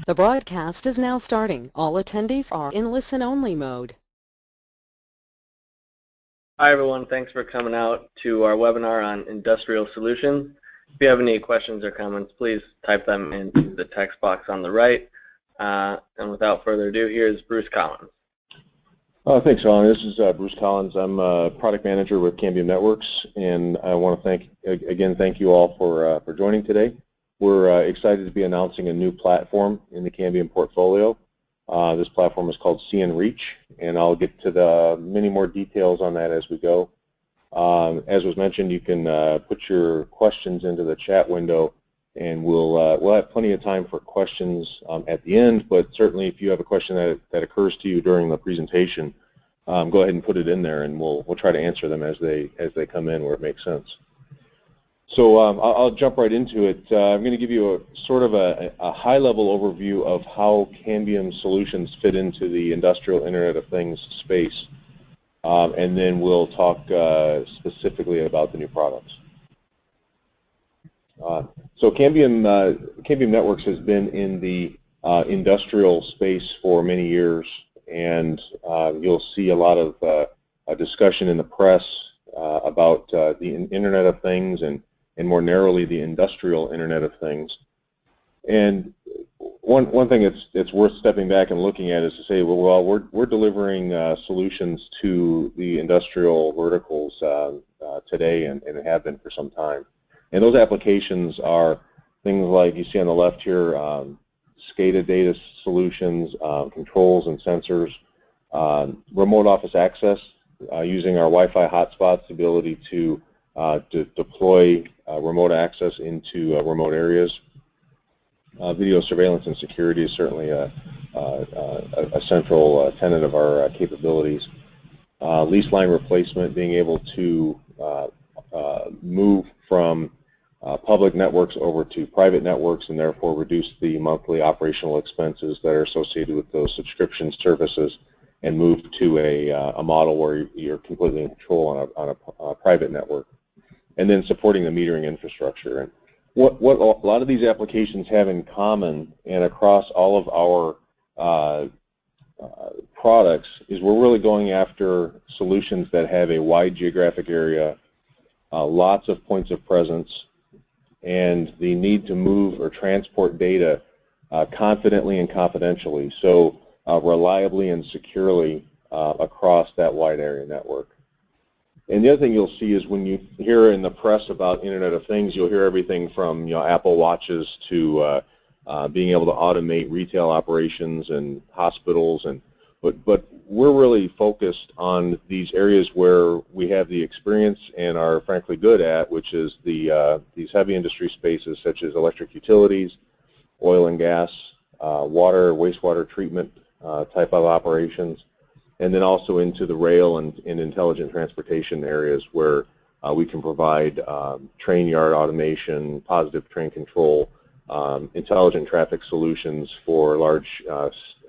The broadcast is now starting. All attendees are in listen-only mode. Hi everyone, thanks for coming out to our webinar on industrial solutions. If you have any questions or comments, please type them into the text box on the right. And without further ado, here's Bruce Collins. Thanks, Ron. This is Bruce Collins. I'm a product manager with Cambium Networks, and I want to thank you all for joining today. We're excited to be announcing a new platform in the Cambium portfolio. This platform is called cnReach, and I'll get to the many more details on that as we go. As was mentioned, you can put your questions into the chat window, and we'll have plenty of time for questions at the end. But certainly, if you have a question that occurs to you during the presentation, go ahead and put it in there, and we'll try to answer them as they come in where it makes sense. So I'll jump right into it. I'm going to give you a high-level overview of how Cambium solutions fit into the industrial Internet of Things space, and then we'll talk specifically about the new products. So Cambium Networks has been in the industrial space for many years, and you'll see a lot of discussion in the press about the Internet of Things and more narrowly the industrial Internet of Things. And one thing it's worth stepping back and looking at is to say, well, we're delivering solutions to the industrial verticals today and have been for some time. And those applications are things like you see on the left here, SCADA data solutions, controls and sensors, remote office access, using our Wi-Fi hotspots, the ability to deploy remote access into remote areas. Video surveillance and security is certainly a central tenet of our capabilities. Lease line replacement, being able to move from public networks over to private networks and therefore reduce the monthly operational expenses that are associated with those subscription services and move to a model where you're completely in control on a private network. And then supporting the metering infrastructure. And what a lot of these applications have in common and across all of our products is we're really going after solutions that have a wide geographic area, lots of points of presence, and the need to move or transport data confidently and confidentially, so reliably and securely across that wide area network. And the other thing you'll see is when you hear in the press about Internet of Things, you'll hear everything from Apple Watches to being able to automate retail operations and hospitals, but we're really focused on these areas where we have the experience and are frankly good at, which is these heavy industry spaces such as electric utilities, oil and gas, water, wastewater treatment type of operations, and then also into the rail and intelligent transportation areas where we can provide train yard automation, positive train control, intelligent traffic solutions for large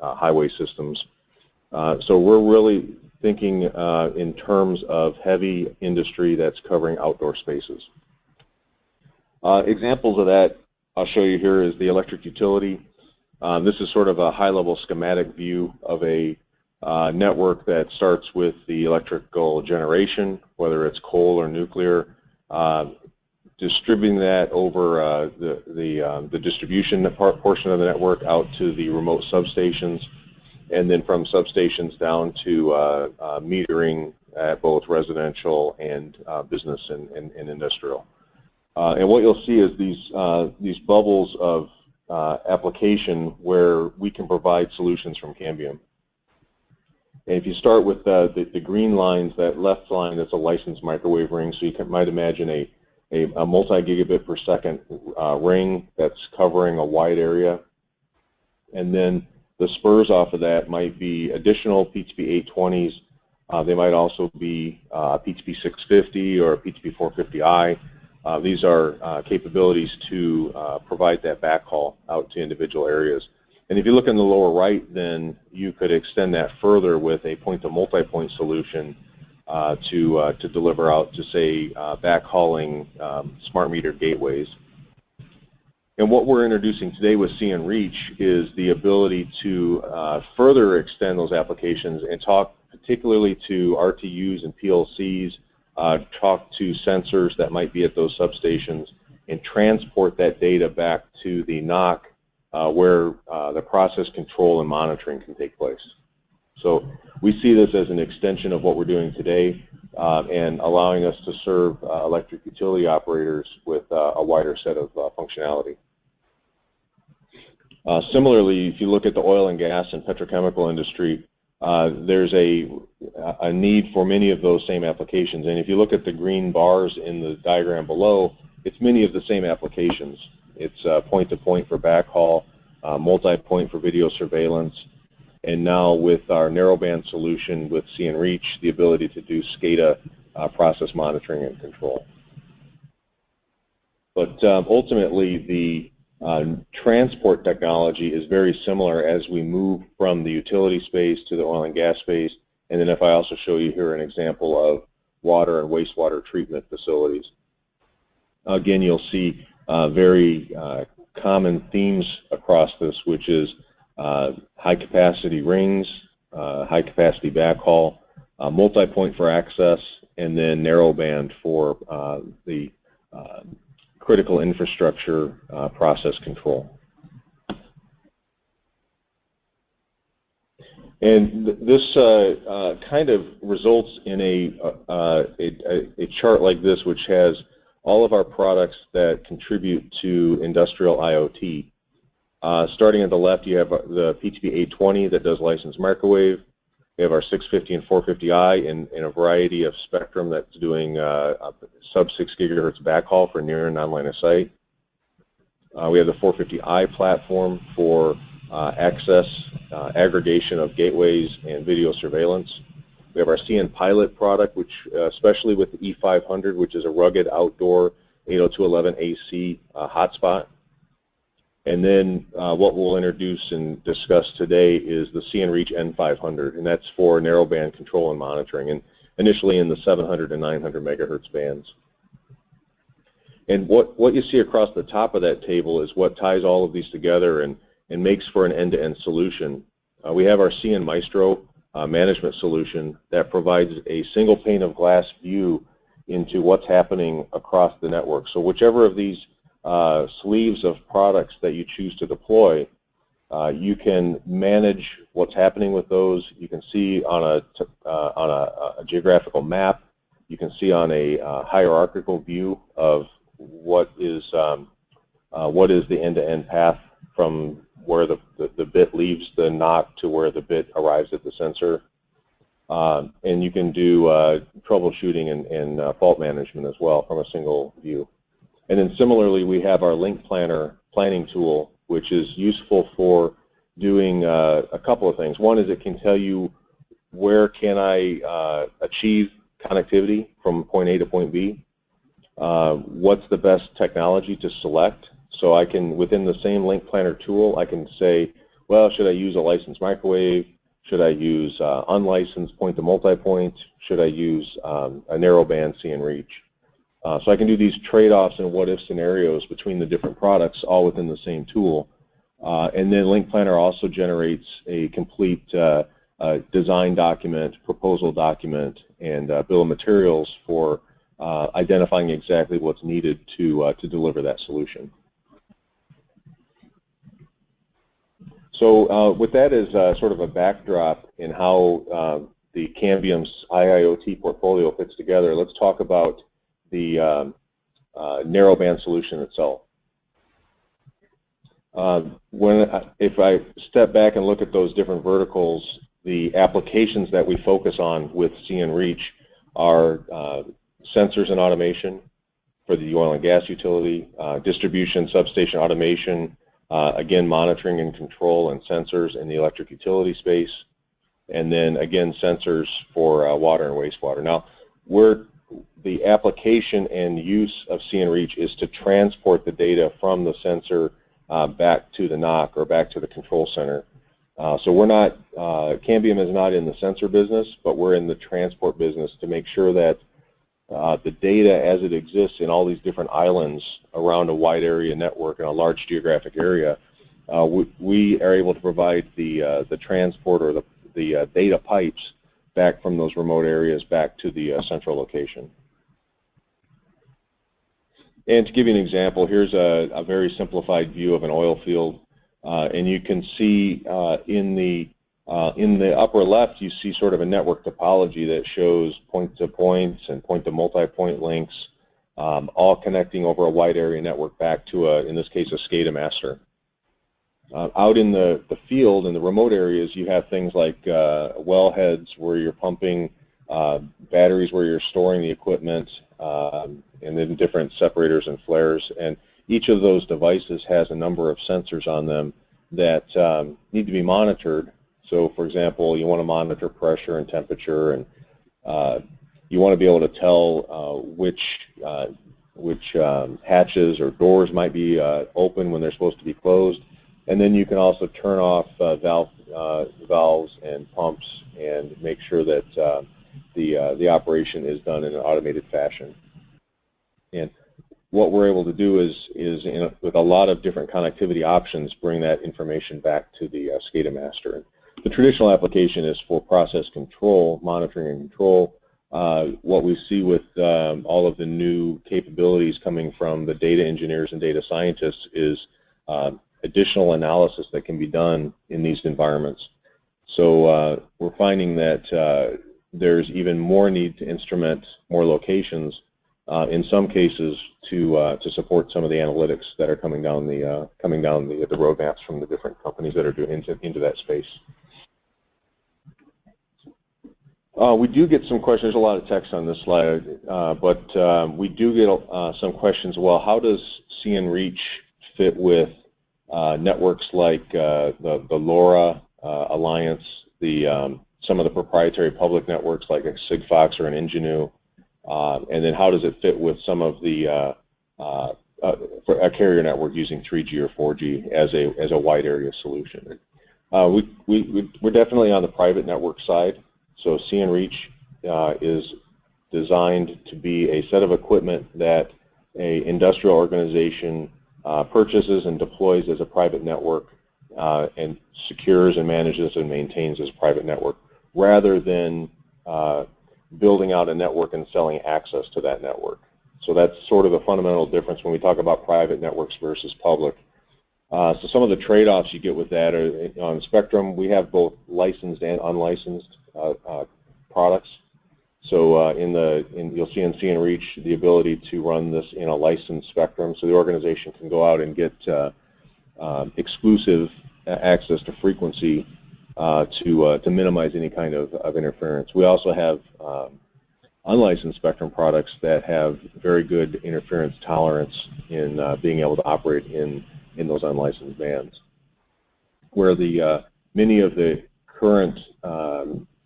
highway systems. So we're really thinking in terms of heavy industry that's covering outdoor spaces. Examples of that I'll show you here is the electric utility. This is sort of a high-level schematic view of a network that starts with the electrical generation, whether it's coal or nuclear, distributing that over the distribution portion of the network out to the remote substations, and then from substations down to metering at both residential and business and industrial. And what you'll see is these bubbles of application where we can provide solutions from Cambium. And if you start with the green lines, that left line, that's a licensed microwave ring, so you might imagine a multi-gigabit per second ring that's covering a wide area. And then the spurs off of that might be additional PTP 820s. They might also be PTP 650 or PTP 450i. These are capabilities to provide that backhaul out to individual areas. And if you look in the lower right, then you could extend that further with a point-to-multipoint solution to deliver out to, say, backhauling smart meter gateways. And what we're introducing today with cnReach is the ability to further extend those applications and talk particularly to RTUs and PLCs, talk to sensors that might be at those substations, and transport that data back to the NOC where the process control and monitoring can take place. So we see this as an extension of what we're doing today and allowing us to serve electric utility operators with a wider set of functionality. Similarly, if you look at the oil and gas and petrochemical industry, there's a need for many of those same applications. And if you look at the green bars in the diagram below, it's many of the same applications. It's point-to-point for backhaul, multi-point for video surveillance, and now with our narrowband solution with cnReach, the ability to do SCADA process monitoring and control. But ultimately, the transport technology is very similar as we move from the utility space to the oil and gas space. And then if I also show you here an example of water and wastewater treatment facilities. Again, you'll see very common themes across this, which is high-capacity rings, high-capacity backhaul, multi-point for access, and then narrowband for the critical infrastructure process control. And this kind of results in a chart like this, which has all of our products that contribute to industrial IoT. Starting at the left, you have the PTP-820 that does licensed microwave. We have our 650 and 450i in a variety of spectrum that's doing sub-6 gigahertz backhaul for near and non-line of sight. We have the 450i platform for access, aggregation of gateways, and video surveillance. We have our cnPilot product, which especially with the E500, which is a rugged outdoor 802.11ac hotspot. And then what we'll introduce and discuss today is the cnReach N500, and that's for narrowband control and monitoring, and initially in the 700 and 900 megahertz bands. And what you see across the top of that table is what ties all of these together and makes for an end-to-end solution. We have our cnMaestro management solution that provides a single pane of glass view into what's happening across the network. So whichever of these sleeves of products that you choose to deploy, you can manage what's happening with those. You can see on a geographical map. You can see on a hierarchical view of what is the end-to-end path from where the bit leaves the NOC to where the bit arrives at the sensor. And you can do troubleshooting and fault management as well from a single view. And then similarly, we have our LINKPlanner planning tool, which is useful for doing a couple of things. One is it can tell you where can I achieve connectivity from point A to point B. What's the best technology to select? So I can, within the same LINKPlanner tool, I can say, well, should I use a licensed microwave? Should I use unlicensed point-to-multipoint? Should I use a narrowband cnReach? So I can do these trade-offs and what-if scenarios between the different products all within the same tool. And then LINKPlanner also generates a complete design document, proposal document, and bill of materials for identifying exactly what's needed to deliver that solution. So with that as sort of a backdrop in how the Cambium's IIoT portfolio fits together, let's talk about the narrowband solution itself. If I step back and look at those different verticals, the applications that we focus on with cnReach are sensors and automation for the oil and gas utility, distribution, substation automation, again, monitoring and control and sensors in the electric utility space, and then again, sensors for water and wastewater. Now, the application and use of cnReach is to transport the data from the sensor back to the NOC or back to the control center. So we're not, Cambium is not in the sensor business, but we're in the transport business to make sure that the data as it exists in all these different islands around a wide area network in a large geographic area, we are able to provide the transport or the data pipes back from those remote areas back to the central location. And to give you an example, here's a very simplified view of an oil field, and you can see in the upper left, you see sort of a network topology that shows point-to-points and point-to-multi-point links, all connecting over a wide area network back to, in this case, a SCADA master. Out in the field, in the remote areas, you have things like wellheads where you're pumping, batteries where you're storing the equipment, and then different separators and flares. And each of those devices has a number of sensors on them that need to be monitored. So, for example, you want to monitor pressure and temperature, and you want to be able to tell which hatches or doors might be open when they're supposed to be closed. And then you can also turn off valves and pumps and make sure that the operation is done in an automated fashion. And what we're able to do is with a lot of different connectivity options, bring that information back to the SCADA master. The traditional application is for process control, monitoring and control. What we see with all of the new capabilities coming from the data engineers and data scientists is additional analysis that can be done in these environments. So we're finding that there's even more need to instrument more locations, in some cases to support some of the analytics that are coming down the roadmaps from the different companies that are doing into that space. We do get some questions. There's a lot of text on this slide, but we do get some questions. Well, how does cnReach fit with networks like the LoRa Alliance, some of the proprietary public networks like a Sigfox or an Ingenue, and then how does it fit with some of the for a carrier network using 3G or 4G as a wide area solution? We're definitely on the private network side. So cnReach is designed to be a set of equipment that an industrial organization purchases and deploys as a private network and secures and manages and maintains as a private network, rather than building out a network and selling access to that network. So that's sort of the fundamental difference when we talk about private networks versus public. So some of the trade-offs you get with that are on Spectrum, we have both licensed and unlicensed products. So you'll see in cnReach the ability to run this in a licensed spectrum, so the organization can go out and get exclusive access to frequency to minimize any kind of interference. We also have unlicensed spectrum products that have very good interference tolerance in being able to operate in those unlicensed bands, where the many of the current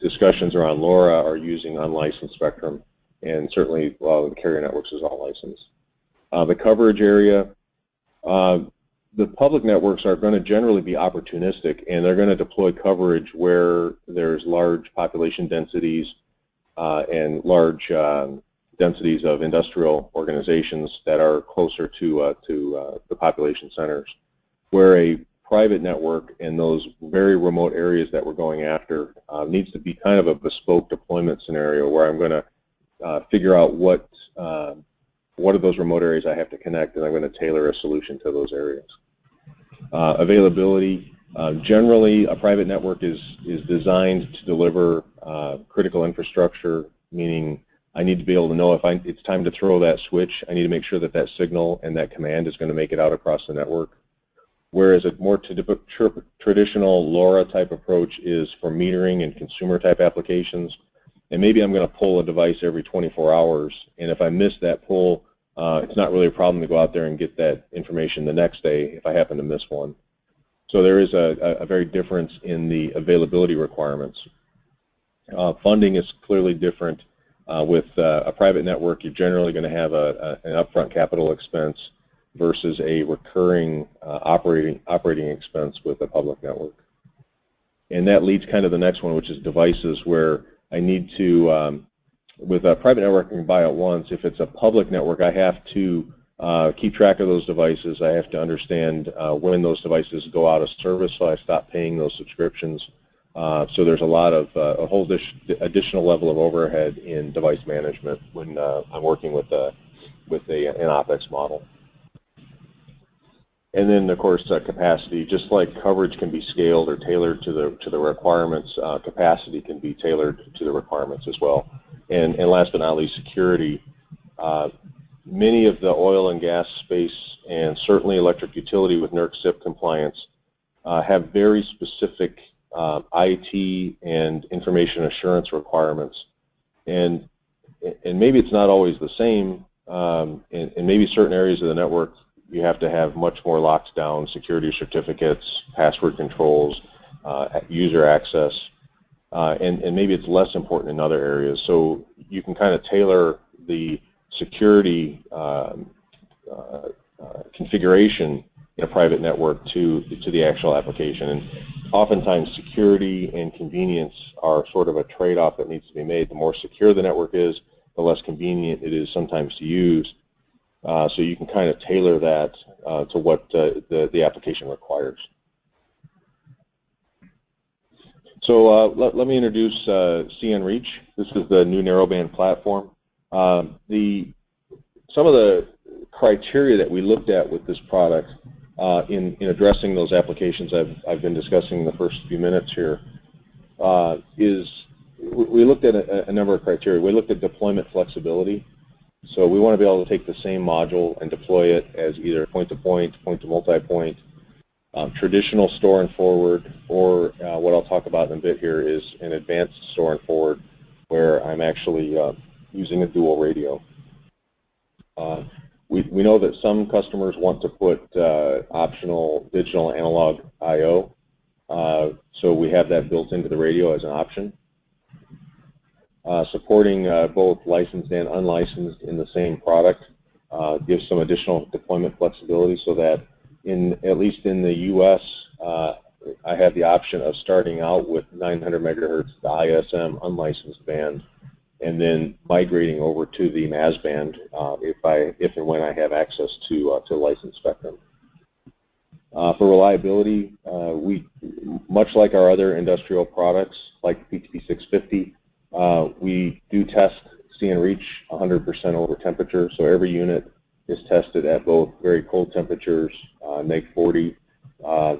discussions around LoRa are using unlicensed spectrum, and certainly the carrier networks is all licensed. The coverage area, the public networks are going to generally be opportunistic, and they're going to deploy coverage where there's large population densities and large densities of industrial organizations that are closer to the population centers, where a private network in those very remote areas that we're going after needs to be kind of a bespoke deployment scenario, where I'm going to figure out what are those remote areas I have to connect, and I'm going to tailor a solution to those areas. Availability, generally a private network is designed to deliver critical infrastructure, meaning I need to be able to know if it's time to throw that switch. I need to make sure that that signal and that command is going to make it out across the network. Whereas a more traditional LoRa type approach is for metering and consumer type applications. And maybe I'm going to pull a device every 24 hours, and if I miss that pull, it's not really a problem to go out there and get that information the next day if I happen to miss one. So there is a very difference in the availability requirements. Funding is clearly different. With a private network, you're generally going to have an upfront capital expense versus a recurring operating expense with a public network. And that leads kind of the next one, which is devices, where I need to with a private network, I can buy it once. If it's a public network, I have to keep track of those devices. I have to understand when those devices go out of service, so I stop paying those subscriptions. So there's a lot of a whole additional level of overhead in device management when I'm working with an OpEx model. And then, of course, capacity. Just like coverage can be scaled or tailored to the requirements, capacity can be tailored to the requirements as well. And last but not least, security. Many of the oil and gas space, and certainly electric utility with NERC CIP compliance, have very specific IT and information assurance requirements. And maybe it's not always the same, and maybe certain areas of the network you have to have much more locked down security certificates, password controls, user access, and maybe it's less important in other areas. So you can kind of tailor the security configuration in a private network to the actual application. And oftentimes security and convenience are sort of a trade-off that needs to be made. The more secure the network is, the less convenient it is sometimes to use. So you can kind of tailor that to what the application requires. So let me introduce cnReach. This is the new narrowband platform. Some of the criteria that we looked at with this product in addressing those applications I've been discussing in the first few minutes here is we looked at a number of criteria. We looked at deployment flexibility. So we want to be able to take the same module and deploy it as either point-to-point, point-to-multipoint, traditional store and forward, or what I'll talk about in a bit here is an advanced store and forward where I'm actually using a dual radio. We know that some customers want to put optional digital analog I/O, so we have that built into the radio as an option. Supporting both licensed and unlicensed in the same product gives some additional deployment flexibility so that at least in the US, I have the option of starting out with 900 megahertz, the ISM unlicensed band, and then migrating over to the MHz band if and when I have access to licensed spectrum. For reliability, much like our other industrial products like PTP650, we do test cnReach 100% over temperature, so every unit is tested at both very cold temperatures, -40,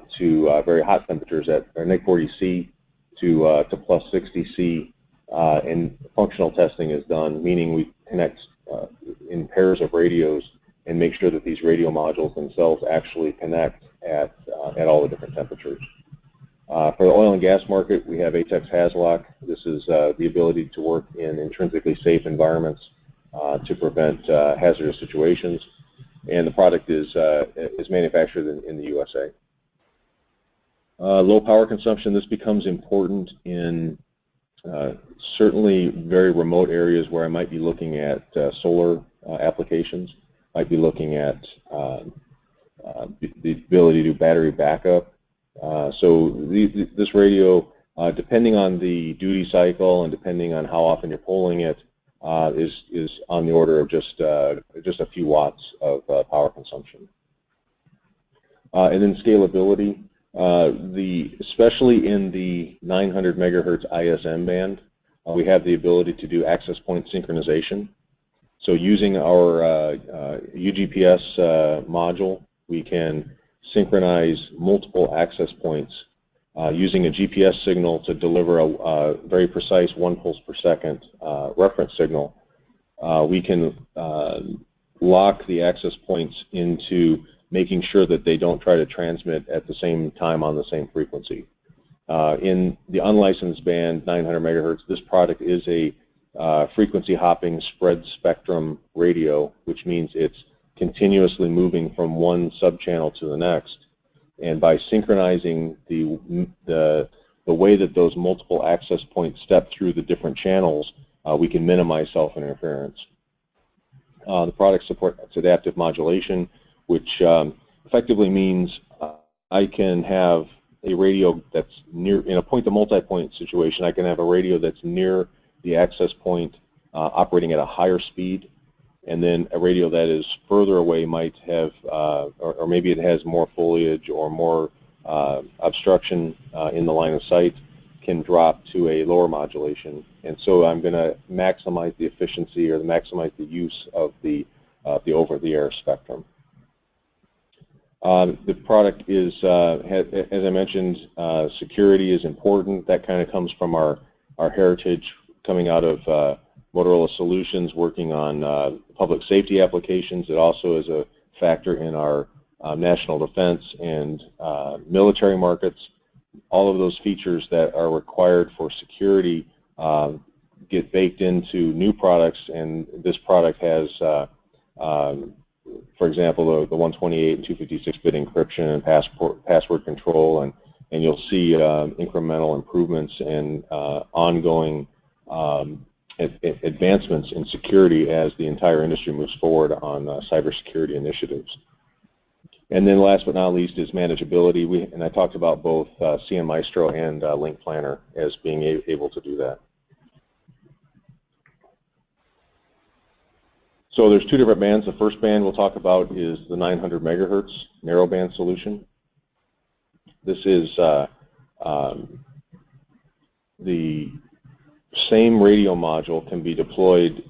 to very hot temperatures at -40C to plus 60C, and functional testing is done, meaning we connect in pairs of radios and make sure that these radio modules themselves actually connect at all the different temperatures. For the oil and gas market, we have ATEX HAZLOC. This is the ability to work in intrinsically safe environments to prevent hazardous situations, and the product is manufactured in the USA. Low power consumption, this becomes important in certainly very remote areas where I might be looking at solar applications, might be looking at the ability to do battery backup. So this radio, depending on the duty cycle and depending on how often you're pulling it, is on the order of just a few watts of power consumption. And then scalability, especially in the 900 megahertz ISM band, we have the ability to do access point synchronization. So using our UGPS module, we can synchronize multiple access points using a GPS signal to deliver a very precise 1 pulse per second reference signal. We can lock the access points into making sure that they don't try to transmit at the same time on the same frequency. In the unlicensed band, 900 megahertz, this product is a frequency hopping spread spectrum radio, which means it's continuously moving from one subchannel to the next. And by synchronizing the way that those multiple access points step through the different channels, we can minimize self-interference. The product supports adaptive modulation, which effectively means I can have a radio that's near, in a point-to-multipoint situation, I can have a radio that's near the access point operating at a higher speed, and then a radio that is further away might have, or maybe it has more foliage or more obstruction in the line of sight, can drop to a lower modulation. And so I'm going to maximize the efficiency or maximize the use of the over-the-air spectrum. The product is, as I mentioned, security is important. That kind of comes from our heritage coming out of Motorola Solutions, working on public safety applications. It also is a factor in our national defense and military markets. All of those features that are required for security get baked into new products, and this product has, for example, the 128 and 256-bit encryption and password control, and you'll see incremental improvements and ongoing advancements in security as the entire industry moves forward on cybersecurity initiatives. And then last but not least is manageability. And I talked about both cnMaestro and LINKPlanner as being able to do that. So there's two different bands. The first band we'll talk about is the 900 megahertz narrowband solution. This is the same radio module can be deployed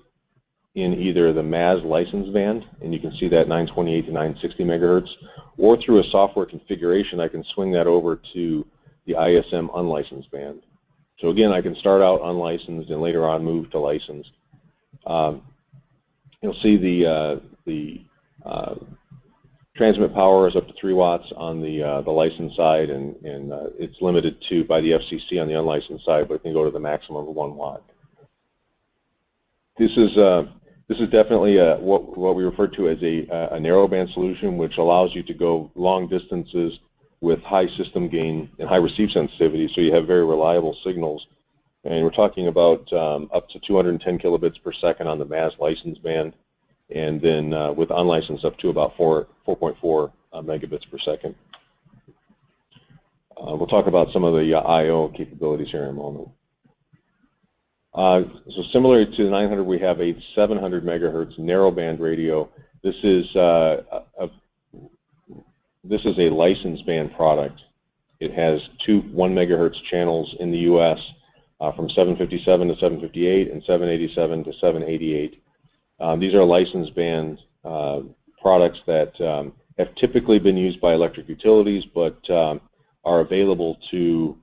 in either the MHz license band, and you can see that 928 to 960 megahertz, or through a software configuration I can swing that over to the ISM unlicensed band. So again, I can start out unlicensed and later on move to licensed. You'll see the transmit power is up to 3 watts on the licensed side, and it's limited to by the FCC on the unlicensed side, but it can go to the maximum of 1 watt. This is definitely what we refer to as a narrowband solution, which allows you to go long distances with high system gain and high receive sensitivity, so you have very reliable signals. And we're talking about up to 210 kilobits per second on the MHz license band, and then with unlicensed up to about 4.4 megabits per second. We'll talk about some of the I/O capabilities here in a moment. So similar to the 900, we have a 700 megahertz narrowband radio. This is a licensed band product. It has 2 1 megahertz channels in the U.S. From 757 to 758 and 787 to 788. These are licensed band products that have typically been used by electric utilities, but are available to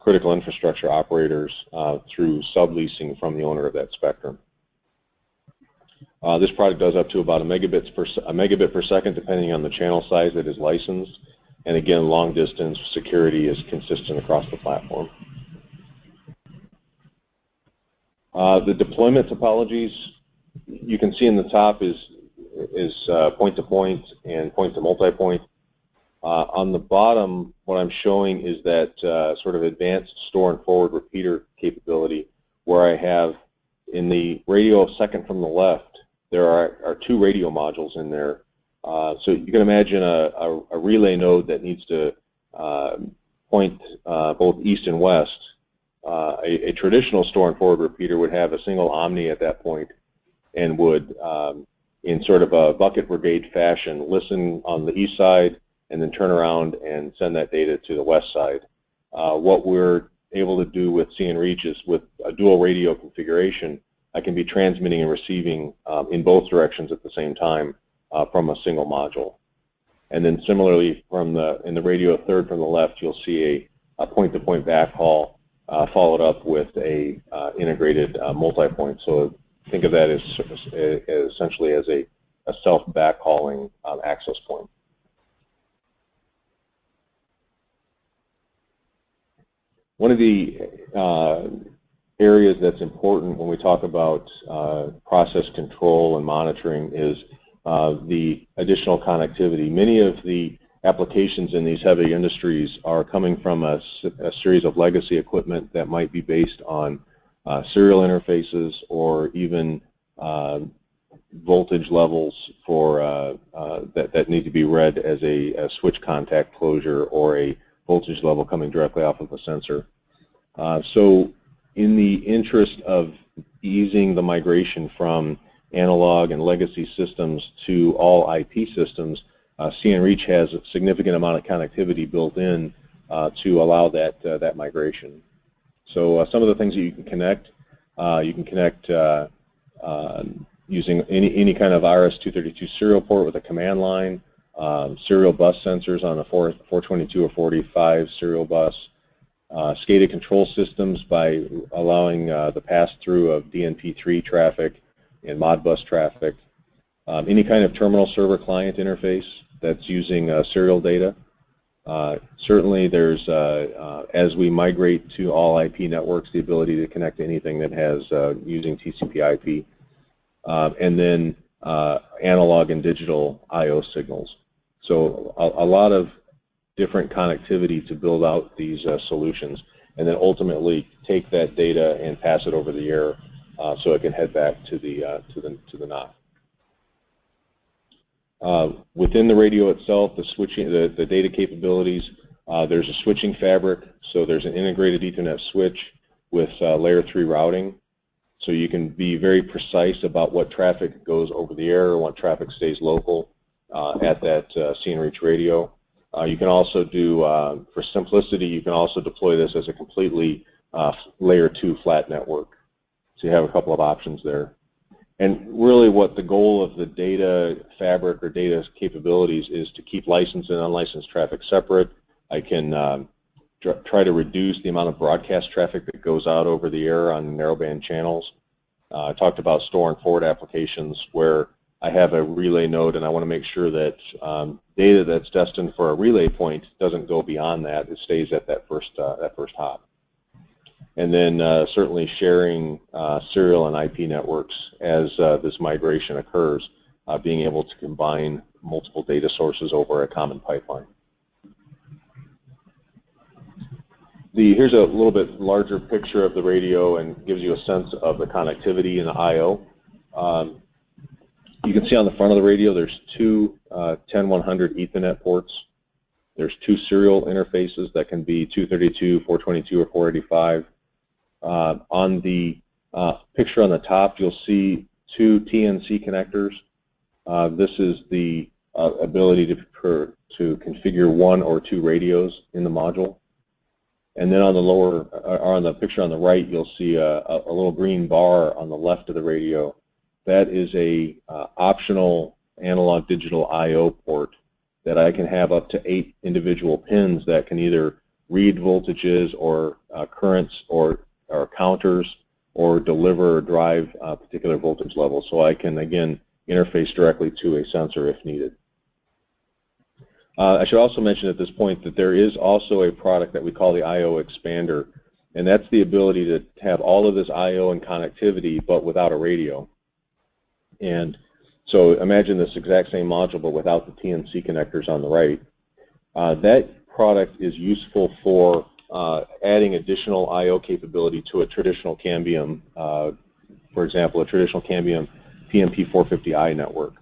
critical infrastructure operators through subleasing from the owner of that spectrum. This product does up to about a megabit per second, depending on the channel size that is licensed. And again, long distance security is consistent across the platform. The deployment topologies, you can see in the top is point-to-point and point-to-multipoint. On the bottom, what I'm showing is that sort of advanced store and forward repeater capability, where I have in the radio second from the left, there are 2 radio modules in there. So you can imagine a relay node that needs to point both east and west. A traditional store and forward repeater would have a single omni at that point and would, in sort of a bucket brigade fashion, listen on the east side and then turn around and send that data to the west side. What we're able to do with cnReach is, with a dual radio configuration, I can be transmitting and receiving in both directions at the same time from a single module. And then similarly, in the radio third from the left, you'll see a point-to-point backhaul followed up with a integrated multi-point. So think of that as essentially as a self-backhauling access point. One of the areas that's important when we talk about process control and monitoring is the additional connectivity. Many of the applications in these heavy industries are coming from a series of legacy equipment that might be based on serial interfaces or even voltage levels for that need to be read as a switch contact closure or a voltage level coming directly off of a sensor. So in the interest of easing the migration from analog and legacy systems to all IP systems, cnReach has a significant amount of connectivity built in to allow that migration. So some of the things that you can connect using any kind of RS-232 serial port with a command line, serial bus sensors on a 422 or 45 serial bus, SCADA control systems by allowing the pass-through of DNP3 traffic and Modbus traffic, any kind of terminal server client interface that's using serial data. Certainly there's, as we migrate to all IP networks, the ability to connect to anything that has using TCP/IP, and then analog and digital I/O signals. So a lot of different connectivity to build out these solutions, and then ultimately take that data and pass it over the air so it can head back to the NOC. Within the radio itself, the switching, the data capabilities, there's a switching fabric. So there's an integrated Ethernet switch with layer 3 routing. So you can be very precise about what traffic goes over the air and what traffic stays local at that cnReach radio. You can also do, for simplicity, you can also deploy this as a completely layer 2 flat network. So you have a couple of options there. And really what the goal of the data fabric or data capabilities is to keep licensed and unlicensed traffic separate. I can try to reduce the amount of broadcast traffic that goes out over the air on narrowband channels. I talked about store and forward applications where I have a relay node and I want to make sure that data that's destined for a relay point doesn't go beyond that. It stays at that first hop. And then certainly sharing serial and IP networks as this migration occurs, being able to combine multiple data sources over a common pipeline. Here's a little bit larger picture of the radio and gives you a sense of the connectivity and the I/O. You can see on the front of the radio there's two 10100 Ethernet ports. There's two serial interfaces that can be 232, 422, or 485. On the picture on the top, you'll see two TNC connectors. This is the ability to configure one or two radios in the module. And then on the lower, or on the picture on the right, you'll see a little green bar on the left of the radio. That is a optional analog digital I/O port that I can have up to 8 individual pins that can either read voltages or currents or counters or deliver or drive particular voltage levels. So I can, again, interface directly to a sensor if needed. I should also mention at this point that there is also a product that we call the I/O expander, and that's the ability to have all of this I/O and connectivity but without a radio. And so imagine this exact same module but without the TNC connectors on the right. That product is useful for adding additional I/O capability to a traditional Cambium, for example, a traditional Cambium PMP450i network.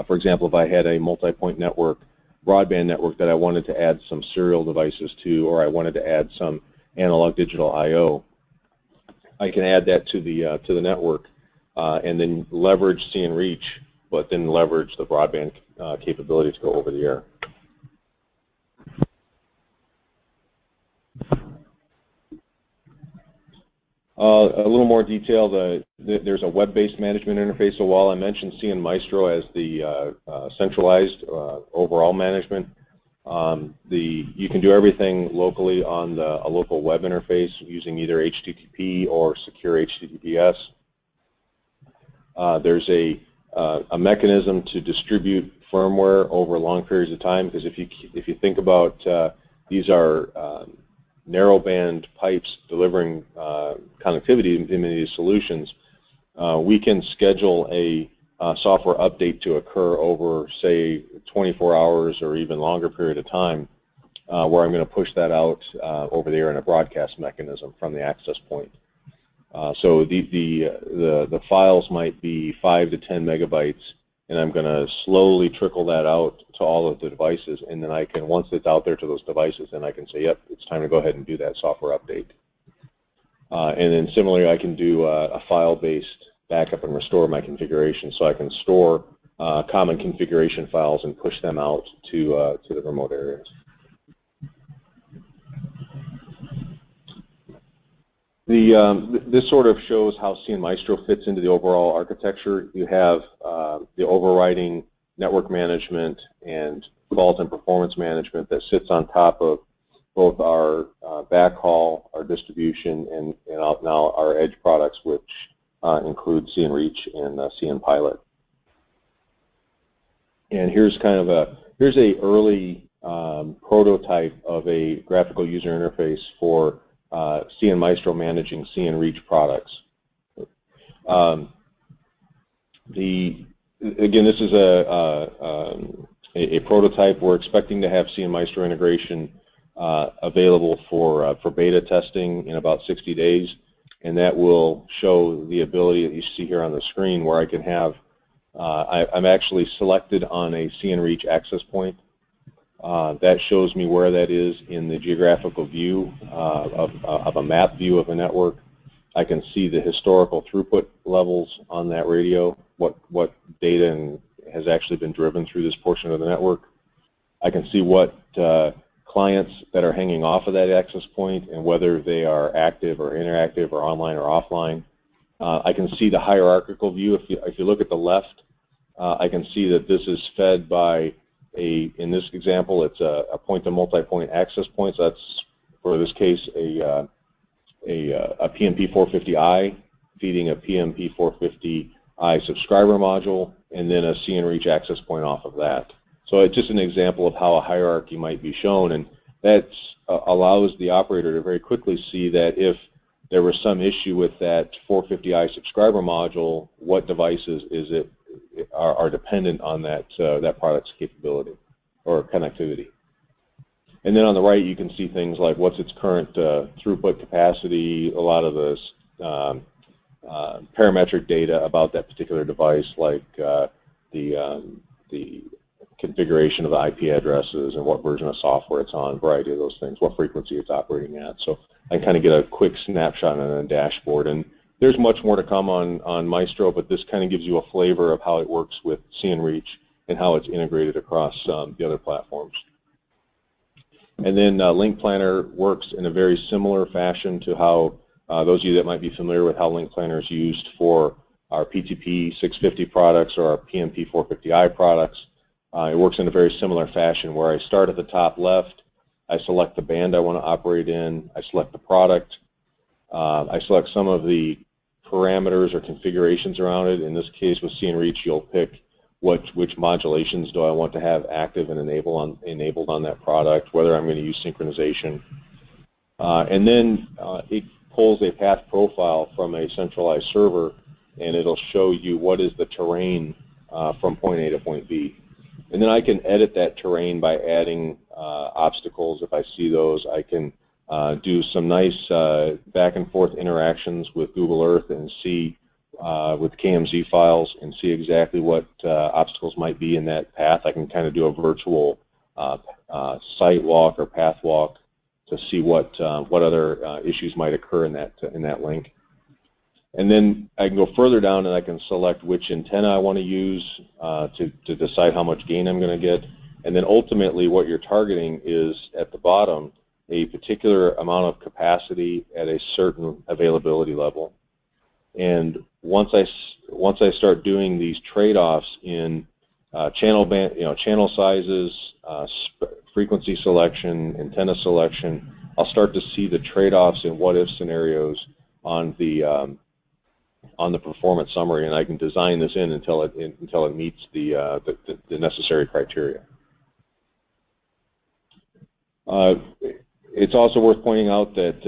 For example, if I had a multi-point network, broadband network that I wanted to add some serial devices to, or I wanted to add some analog digital I/O, I can add that to the network and then leverage cnReach, but then leverage the broadband capability to go over the air. A little more detail, there's a web-based management interface. So while I mentioned cnMaestro as the centralized overall management, you can do everything locally on a local web interface using either HTTP or secure HTTPS. There's a mechanism to distribute firmware over long periods of time, because if you think about these are narrowband pipes delivering connectivity in these solutions, we can schedule a software update to occur over, say, 24 hours or even longer period of time, where I'm going to push that out over the air in a broadcast mechanism from the access point. So the files might be 5 to 10 megabytes, and I'm going to slowly trickle that out to all of the devices, and then I can, once it's out there to those devices, then I can say, yep, it's time to go ahead and do that software update. And then similarly, I can do a file-based backup and restore my configuration, so I can store common configuration files and push them out to the remote areas. This sort of shows how cnMaestro fits into the overall architecture. You have the overriding network management and fault and performance management that sits on top of both our backhaul, our distribution, and now our edge products, which include cnReach and cnPilot. And here's kind of here's a early prototype of a graphical user interface for cnMaestro managing cnReach products. Again, this is a prototype. We're expecting to have cnMaestro integration available for beta testing in about 60 days, and that will show the ability that you see here on the screen, where I can have I'm actually selected on a cnReach access point. That shows me where that is in the geographical view of a map view of a network. I can see the historical throughput levels on that radio, what data has actually been driven through this portion of the network. I can see what clients that are hanging off of that access point and whether they are active or interactive or online or offline. I can see the hierarchical view. If you look at the left, I can see that this is fed by in this example, it's a point-to-multipoint access point. So that's, for this case, a PMP450i feeding a PMP450i subscriber module, and then a cnReach access point off of that. So it's just an example of how a hierarchy might be shown, and that allows the operator to very quickly see that if there was some issue with that 450i subscriber module, what devices are dependent on that that product's capability or connectivity. And then on the right, you can see things like what's its current throughput capacity, a lot of the parametric data about that particular device, like the configuration of the IP addresses and what version of software it's on, a variety of those things, what frequency it's operating at. So I kind of get a quick snapshot on a dashboard. And there's much more to come on Maestro, but this kind of gives you a flavor of how it works with cnReach and how it's integrated across the other platforms. And then LINKPlanner works in a very similar fashion to how those of you that might be familiar with how LINKPlanner is used for our PTP 650 products or our PMP 450i products. It works in a very similar fashion where I start at the top left, I select the band I want to operate in, I select the product, I select some of the parameters or configurations around it. In this case with cnReach, you'll pick which modulations do I want to have active and enabled on that product, whether I'm going to use synchronization. And then it pulls a path profile from a centralized server, and it'll show you what is the terrain from point A to point B. And then I can edit that terrain by adding obstacles if I see those. I can do some nice back and forth interactions with Google Earth and see with KMZ files and see exactly what obstacles might be in that path. I can kind of do a virtual site walk or path walk to see what other issues might occur in that link. And then I can go further down and I can select which antenna I want to use to decide how much gain I'm going to get. And then ultimately what you're targeting is at the bottom a particular amount of capacity at a certain availability level. And once I start doing these trade-offs in channel band, channel sizes, frequency selection, antenna selection, I'll start to see the trade-offs in what-if scenarios on the performance summary, and I can design this in until it meets the necessary criteria. It's also worth pointing out that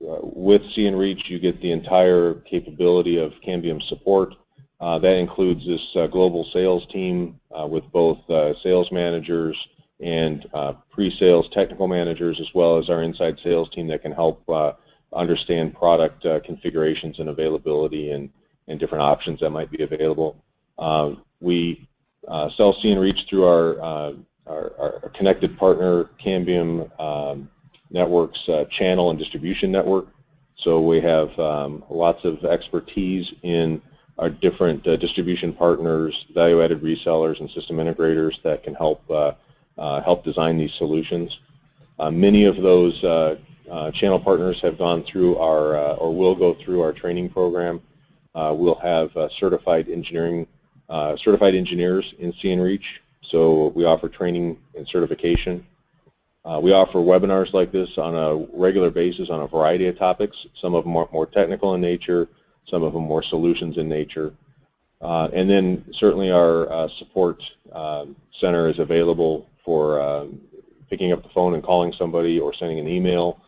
with cnReach you get the entire capability of Cambium support. That includes this global sales team with both sales managers and pre-sales technical managers, as well as our inside sales team that can help understand product configurations and availability and different options that might be available. We sell cnReach through our connected partner Cambium Networks channel and distribution network. So we have lots of expertise in our different distribution partners, value-added resellers, and system integrators that can help help design these solutions. Many of those channel partners have gone through our or will go through our training program. We'll have certified engineers in cnReach, so we offer training and certification. We offer webinars like this on a regular basis on a variety of topics. Some of them are more technical in nature, some of them more solutions in nature. And then certainly our support center is available for picking up the phone and calling somebody or sending an email,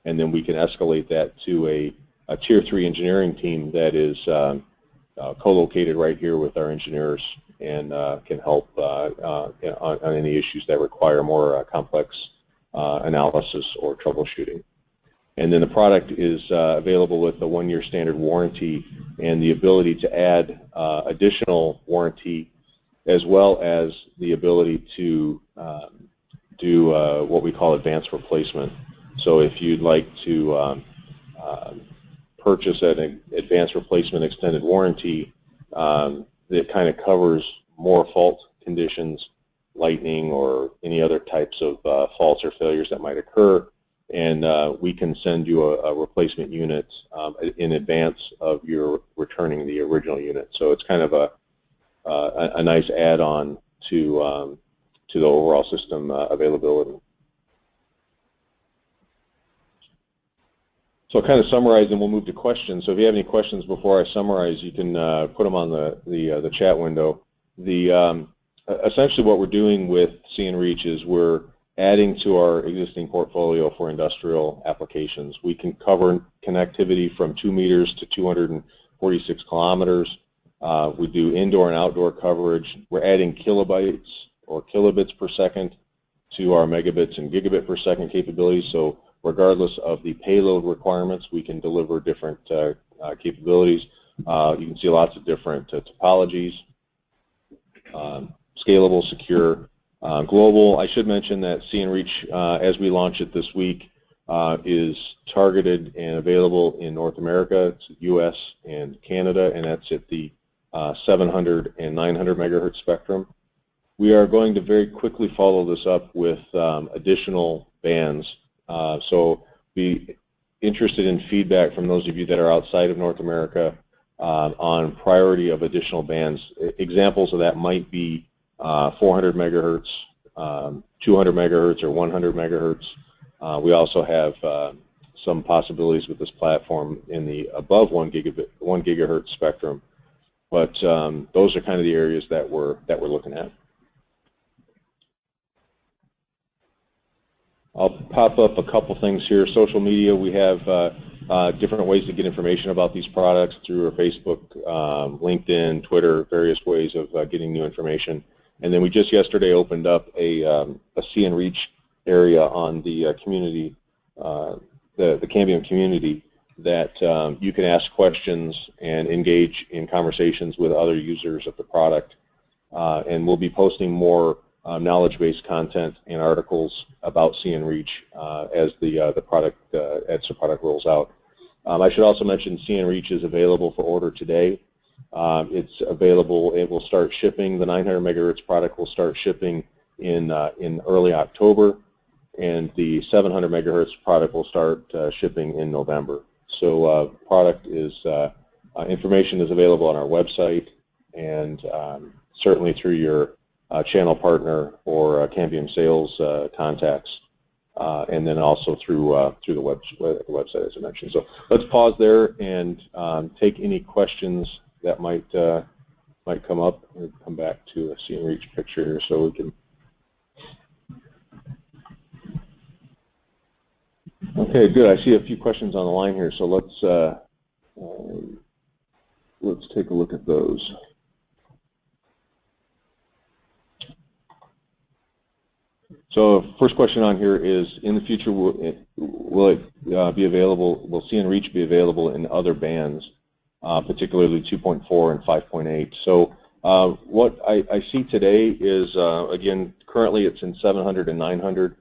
and then we can escalate that to a Tier 3 engineering team that is co-located right here with our engineers and can help on any issues that require more complex analysis or troubleshooting. And then the product is available with a 1-year standard warranty and the ability to add additional warranty, as well as the ability to do what we call advanced replacement. So if you'd like to purchase an advanced replacement extended warranty that kind of covers more fault conditions, lightning or any other types of faults or failures that might occur, and we can send you a replacement unit in advance of your returning the original unit. So it's kind of a nice add-on to the overall system availability. So I'll kind of summarize and we'll move to questions. So if you have any questions before I summarize, you can put them on the chat window. Essentially what we're doing with cnReach is we're adding to our existing portfolio for industrial applications. We can cover connectivity from 2 meters to 246 kilometers. We do indoor and outdoor coverage. We're adding kilobytes or kilobits per second to our megabits and gigabit per second capabilities. So regardless of the payload requirements, we can deliver different capabilities. You can see lots of different topologies, scalable, secure, global. I should mention that cnReach, as we launch it this week, is targeted and available in North America, US and Canada, and that's at the 700 and 900 megahertz spectrum. We are going to very quickly follow this up with additional bands. So be interested in feedback from those of you that are outside of North America on priority of additional bands. Examples of that might be 400 megahertz, 200 megahertz, or 100 megahertz. We also have some possibilities with this platform in the above 1 gigahertz spectrum, but those are kind of the areas that we're looking at. I'll pop up a couple things here. Social media, we have different ways to get information about these products through our Facebook, LinkedIn, Twitter, various ways of getting new information. And then we just yesterday opened up a cnReach area on the community, the Cambium community, that you can ask questions and engage in conversations with other users of the product. And we'll be posting more knowledge-based content and articles about cnReach as the product rolls out. I should also mention cnReach is available for order today. It's available. It will start shipping. The 900 megahertz product will start shipping in early October, and the 700 megahertz product will start shipping in November. So product is information is available on our website, and certainly through your channel partner or Cambium sales contacts, and then also through the website, as I mentioned. So let's pause there and take any questions that might come up. We'll come back to a cnReach picture here so we can. Okay, good. I see a few questions on the line here, so let's take a look at those. So first question on here is, in the future, will it be available, will cnReach be available in other bands, particularly 2.4 and 5.8? So what I see today is, again, currently it's in 700 and 900,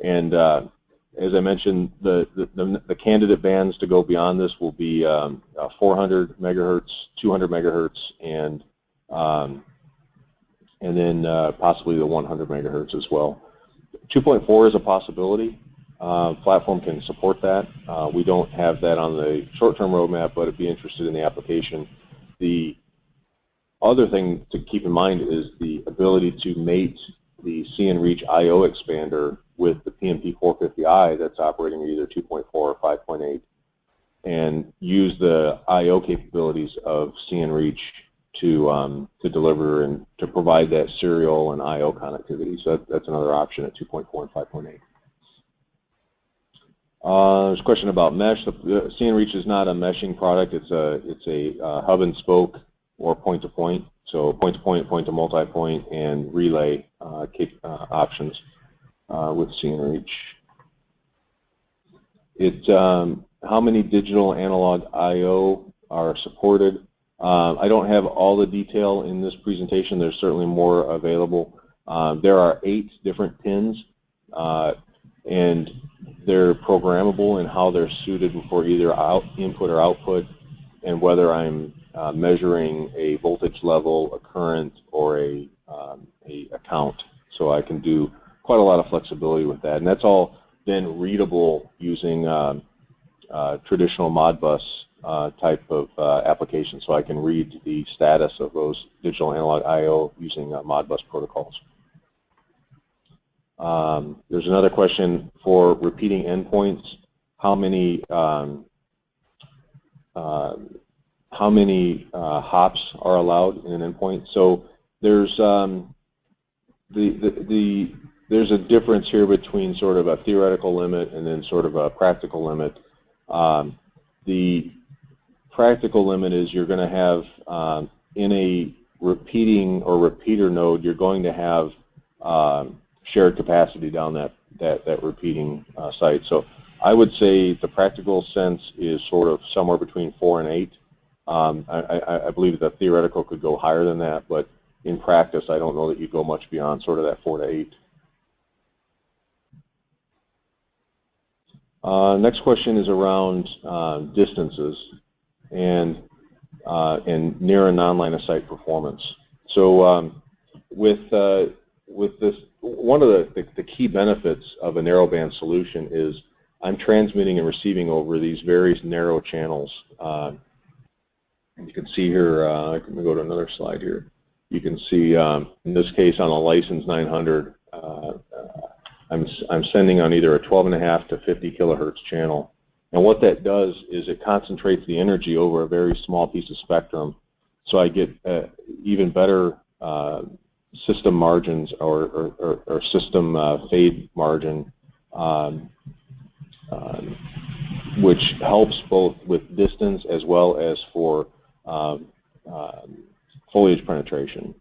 and as I mentioned, the candidate bands to go beyond this will be 400 megahertz, 200 megahertz, and then possibly the 100 megahertz as well. 2.4 is a possibility. Platform can support that. We don't have that on the short-term roadmap, but I'd be interested in the application. The other thing to keep in mind is the ability to mate the cnReach I/O expander with the PMP450i that's operating at either 2.4 or 5.8, and use the I/O capabilities of cnReach to deliver and to provide that serial and I/O connectivity. So that's another option at 2.4 and 5.8. There's a question about mesh. The cnReach is not a meshing product. It's a hub and spoke or point-to-point. So point-to-point, point-to-multipoint, and relay options with cnReach. How many digital analog I/O are supported? I don't have all the detail in this presentation. There's certainly more available. There are 8 different pins, and they're programmable in how they're suited for either input or output, and whether I'm measuring a voltage level, a current, or a count. So I can do quite a lot of flexibility with that, and that's all then readable using traditional Modbus type of application. So I can read the status of those digital analog I/O using Modbus protocols. There's another question for repeating endpoints. How many hops are allowed in an endpoint? So there's there's a difference here between sort of a theoretical limit and then sort of a practical limit. The practical limit is you're going to have in a repeating or repeater node, you're going to have shared capacity down that repeating site. So I would say the practical sense is sort of somewhere between 4 and 8. I believe the theoretical could go higher than that, but in practice, I don't know that you go much beyond sort of that 4 to 8. Next question is around distances and near and non-line of sight performance. So with this, one of the key benefits of a narrowband solution is I'm transmitting and receiving over these very narrow channels. You can see here, let me go to another slide here. You can see in this case on a license 900, I'm sending on either a 12.5 to 50 kilohertz channel. And what that does is it concentrates the energy over a very small piece of spectrum. So I get even better system margins or system fade margin, which helps both with distance as well as for foliage penetration.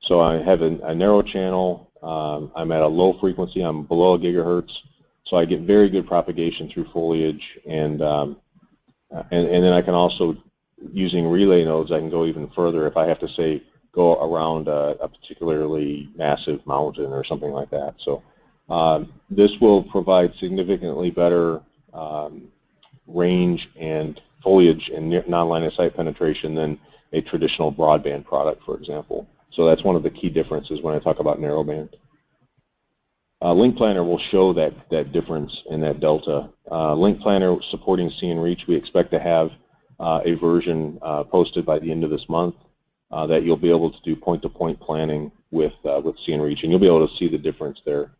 So I have a narrow channel. I'm at a low frequency. I'm below a gigahertz, so I get very good propagation through foliage, and then I can also, using relay nodes, I can go even further if I have to say go around a particularly massive mountain or something like that. So this will provide significantly better range and foliage and non-line of sight penetration than a traditional broadband product, for example. So that's one of the key differences when I talk about narrowband. LINKPlanner will show that difference in that delta. LINKPlanner supporting cnReach, we expect to have a version posted by the end of this month that you'll be able to do point-to-point planning with cnReach, and you'll be able to see the difference there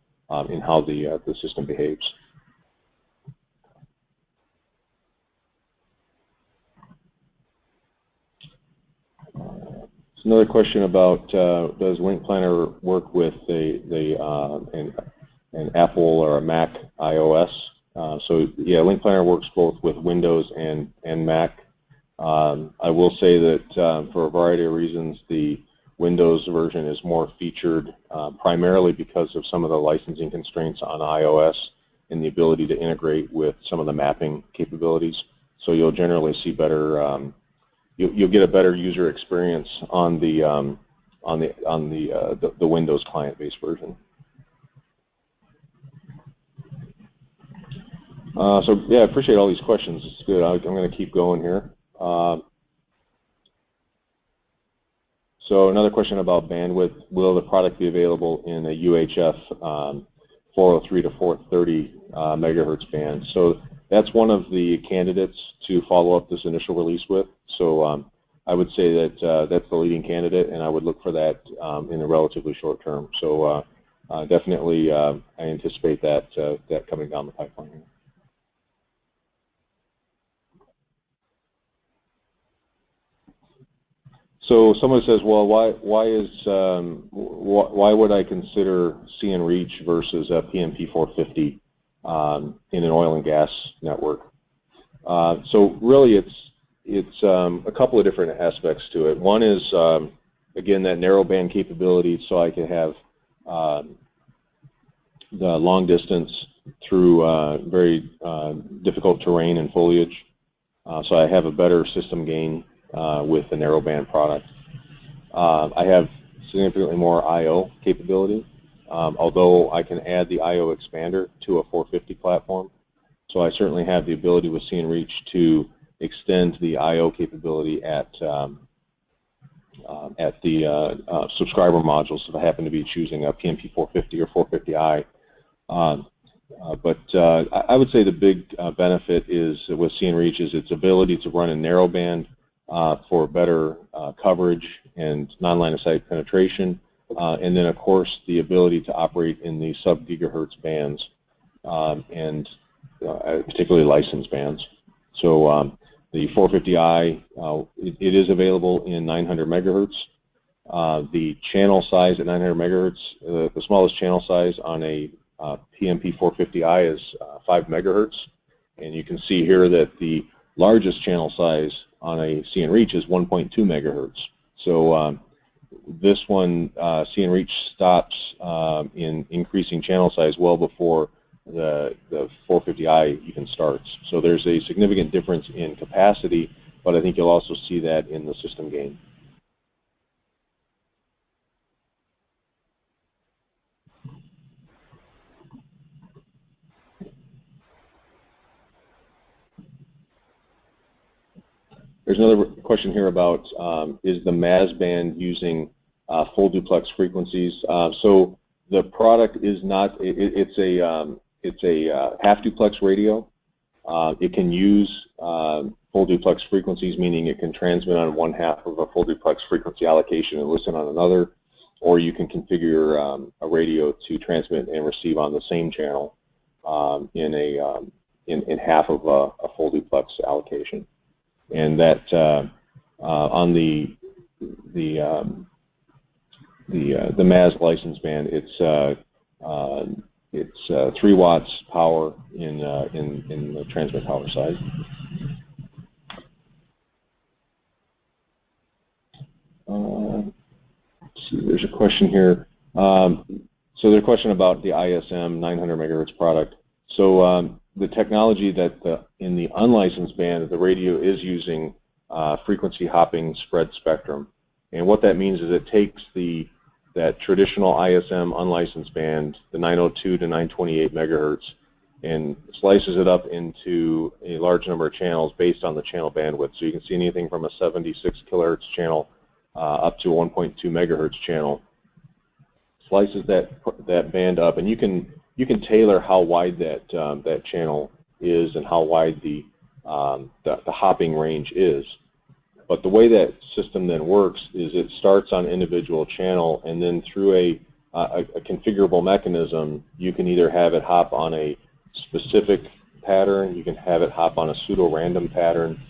in how the system behaves. Another question about does LINKPlanner work with an Apple or a Mac iOS? So yeah, LINKPlanner works both with Windows and Mac. I will say that for a variety of reasons, the Windows version is more featured primarily because of some of the licensing constraints on iOS and the ability to integrate with some of the mapping capabilities. So you'll generally see better. You'll get a better user experience on the Windows client-based version. So yeah, I appreciate all these questions. It's good. I'm going to keep going here. So another question about bandwidth. Will the product be available in a UHF 403 to 430 megahertz band? So that's one of the candidates to follow up this initial release with. So I would say that that's the leading candidate, and I would look for that in the relatively short term. So definitely I anticipate that that coming down the pipeline here. So someone says, well, why would I consider cnReach versus a PMP 450 in an oil and gas network? So really, it's a couple of different aspects to it. One is again that narrowband capability, so I can have the long distance through very difficult terrain and foliage. So I have a better system gain with the narrowband product. I have significantly more I/O capability, although I can add the I/O expander to a 450 platform. So I certainly have the ability with cnReach to extend the I/O capability at the subscriber modules if I happen to be choosing a PMP 450 or 450i. But I would say the big benefit is with cnReach is its ability to run in narrowband for better coverage and non-line of sight penetration, and then of course the ability to operate in the sub-gigahertz bands and particularly licensed bands. So the 450i, it is available in 900 megahertz. The channel size at 900 megahertz, the smallest channel size on a PMP 450i is 5 megahertz, and you can see here that the largest channel size on a cnReach is 1.2 megahertz. So this one, cnReach stops in increasing channel size well before the 450i even starts. So there's a significant difference in capacity, but I think you'll also see that in the system gain. There's another question here about is the MHz band using full duplex frequencies? So the product is not. It's a half duplex radio. It can use full duplex frequencies, meaning it can transmit on one half of a full duplex frequency allocation and listen on another, or you can configure a radio to transmit and receive on the same channel in half of a full duplex allocation. And that on the MHz license band, it's 3 watts power in the transmit power side. Let's see, there's a question here. So there's a question about the ISM 900 megahertz product. So the technology that in the unlicensed band, the radio is using frequency hopping spread spectrum. And what that means is it takes that traditional ISM unlicensed band, the 902 to 928 megahertz, and slices it up into a large number of channels based on the channel bandwidth. So you can see anything from a 76 kilohertz channel up to a 1.2 megahertz channel. Slices that band up, and you can tailor how wide that channel is and how wide the hopping range is. But the way that system then works is it starts on individual channel, and then through a configurable mechanism, you can either have it hop on a specific pattern, you can have it hop on a pseudo-random pattern,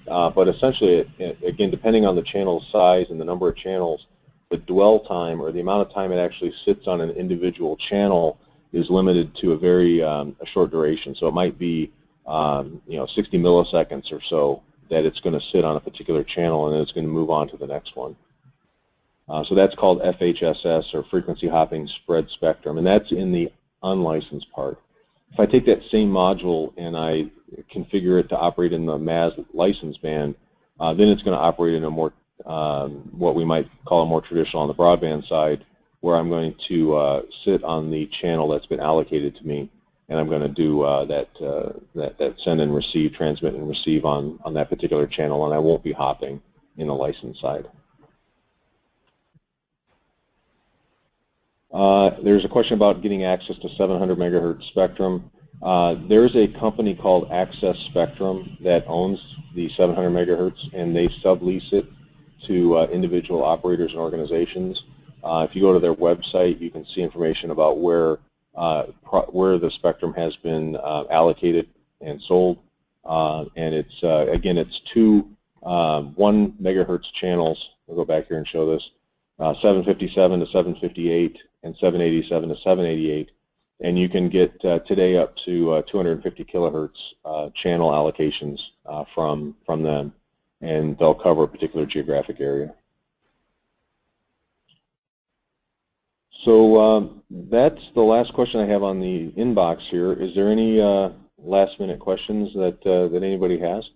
but essentially, again, depending on the channel size and the number of channels, the dwell time, or the amount of time it actually sits on an individual channel, is limited to a very a short duration. So it might be 60 milliseconds or so that it's going to sit on a particular channel, and then it's going to move on to the next one. So that's called FHSS, or frequency hopping spread spectrum, and that's in the unlicensed part. If I take that same module and I configure it to operate in the MHz license band, then it's going to operate in a more what we might call a more traditional on the broadband side, where I'm going to sit on the channel that's been allocated to me, and I'm going to do that send and receive, transmit and receive on that particular channel, and I won't be hopping in the license side. There's a question about getting access to 700 megahertz spectrum. There's a company called Access Spectrum that owns the 700 megahertz, and they sublease it to individual operators and organizations. If you go to their website, you can see information about where the spectrum has been allocated and sold, and it's again, it's two 1 megahertz channels. I'll go back here and show this: 757 to 758 and 787 to 788, and you can get today up to 250 kilohertz channel allocations from them, and they'll cover a particular geographic area. So that's the last question I have on the inbox here. Is there any last-minute questions that anybody has?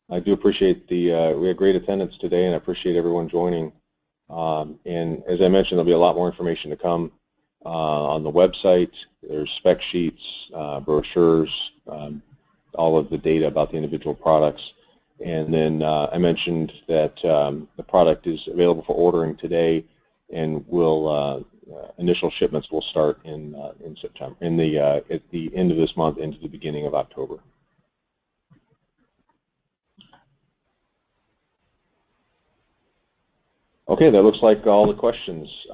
I do appreciate we had great attendance today, and I appreciate everyone joining. And as I mentioned, there'll be a lot more information to come on the website. There's spec sheets, brochures, all of the data about the individual products. And then I mentioned that the product is available for ordering today, and will initial shipments will start in September, at the end of this month into the beginning of October. Okay, that looks like all the questions.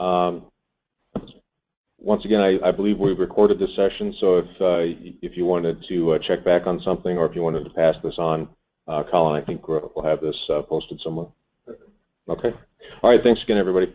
Once again, I believe we recorded this session, so if you wanted to check back on something, or if you wanted to pass this on, Colin, I think we'll have this posted somewhere. Okay. All right, thanks again, everybody.